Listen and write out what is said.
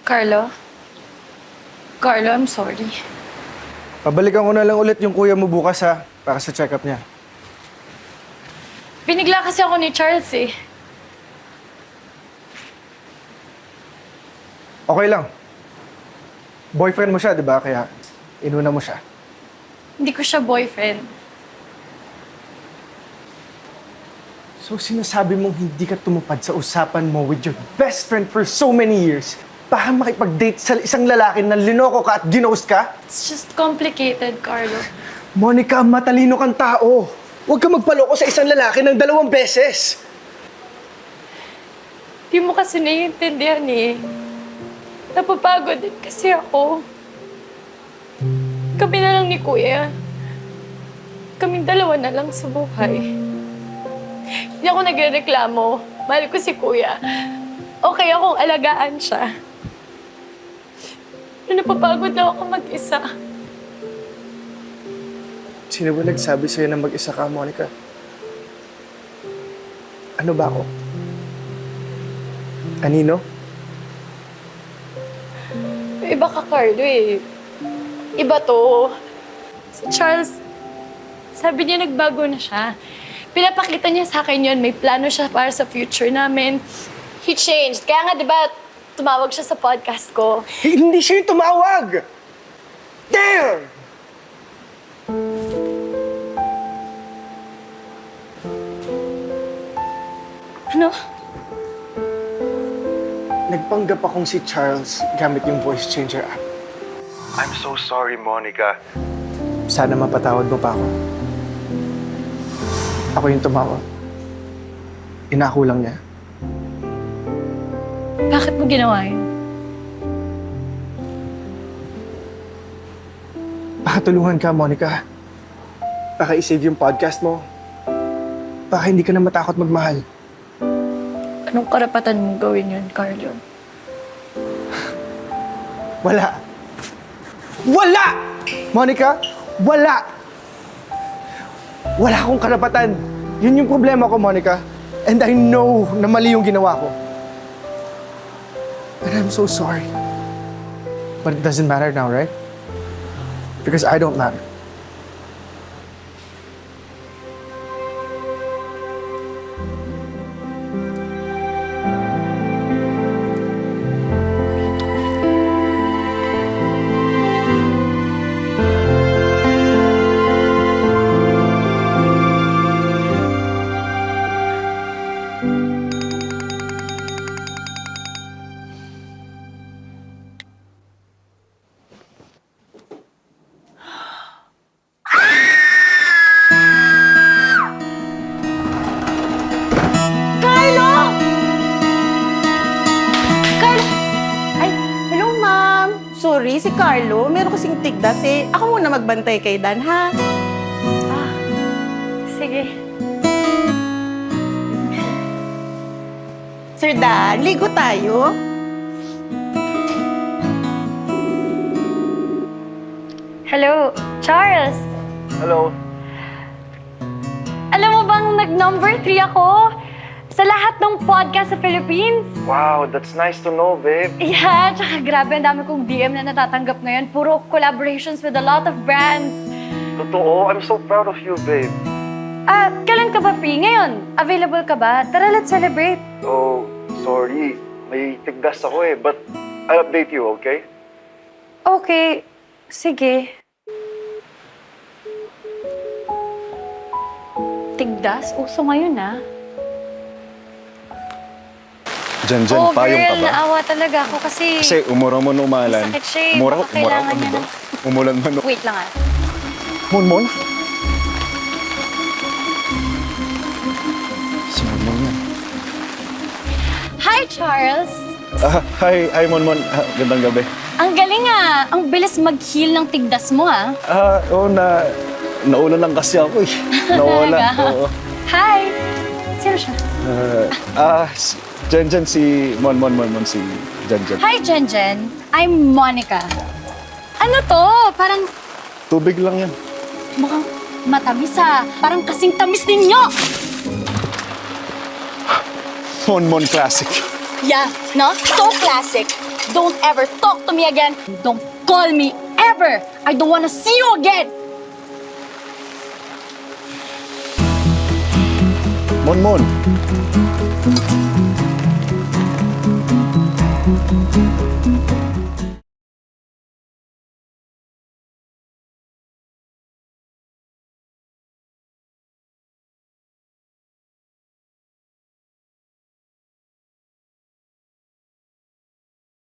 Carlo? Carlo, I'm sorry. Pabalikan ko na lang ulit yung kuya mo bukas ha, para sa check-up niya. Binigla kasi ako ni Charles eh. Okay lang. Boyfriend mo siya, di ba? Kaya inuna mo siya. Hindi ko siya boyfriend. So sinasabi mong hindi ka tumupad sa usapan mo with your best friend for so many years para makipag-date sa isang lalaki na linoko ka at ginost ka? It's just complicated, Carlo. Monica, matalino kang tao. Huwag ka magpaloko sa isang lalaki ng 2 beses. Di mo kasi naiintindihan eh. Napapagod din kasi ako. Kami na lang ni Kuya. Kaming dalawa na lang sa buhay. Hindi ako nagrereklamo. Mahal ko si Kuya. Okay akong alagaan siya. Pero napapagod na ako mag-isa. Sino ba nagsabi sa'yo na mag-isa ka, Monica? Ano ba ako? Kanino? Iba ka, Carlo eh. Iba to. Si Charles, sabi niya nagbago na siya. Pinapakita niya sa akin yun. May plano siya para sa future namin. He changed. Kaya nga, di ba, tumawag siya sa podcast ko. Hindi siya yung tumawag! Damn! Ano? Nagpanggap akong si Charles gamit yung voice changer app. I'm so sorry, Monica. Sana mapatawad mo pa ako. Ako yung tumawag. Inako lang niya. Bakit mo ginawa yun? Baka tulungan ka, Monica. Baka isave yung podcast mo. Baka hindi ka na matakot magmahal. Anong karapatan mong gawin yun, Carlo? Wala. Wala! Monica, wala! Wala akong karapatan. Yun yung problema ko, Monica. And I know na mali yung ginawa ko. And I'm so sorry. But it doesn't matter now, right? Because I don't matter. Carlo! Carlo! Ay, hello ma'am. Sorry, si Carlo. Meron kasing tigdas eh. Ako muna magbantay kay Dan, ha? Sige. Sir Dan, ligo tayo. Hello, Charles. Hello. Alam mo bang nag-number 3 ako sa lahat ng podcast sa Philippines? Wow, that's nice to know, babe. Yeah, tsaka grabe, ang dami kong DM na natatanggap ngayon. Puro collaborations with a lot of brands. Totoo, I'm so proud of you, babe. Kailan ka ba free? Ngayon, available ka ba? Tara, let's celebrate. Oh, sorry. May tigdas ako eh, but I'll update you, okay? Okay, sige. Tigdas? Uso ngayon, Diyan, Oh, payong ka girl, ba? naawa talaga ako kasi... Kasi umura mo na umalan. May sakit siya eh. Umura, Baka kailangan ano niya ba? Umulan man. Wait lang Mon. Si Mon yan. Hi, Charles! Hi, Mon. Gandang gabi. Ang galing Ang bilis mag-heal ng tigdas mo Oo, nauna lang kasi ako eh. Nawala. Talaga? Oo. Hi! Sino siya? Jen, si Mon, si Jen. Hi, Jenjen. I'm Monica. Ano to? Parang Tubig lang yan. mukhang matamis Parang kasing tamis ninyo! Mon Classic. Yeah, no? So classic. Don't ever talk to me again. Don't call me ever. I don't wanna see you again. Mon.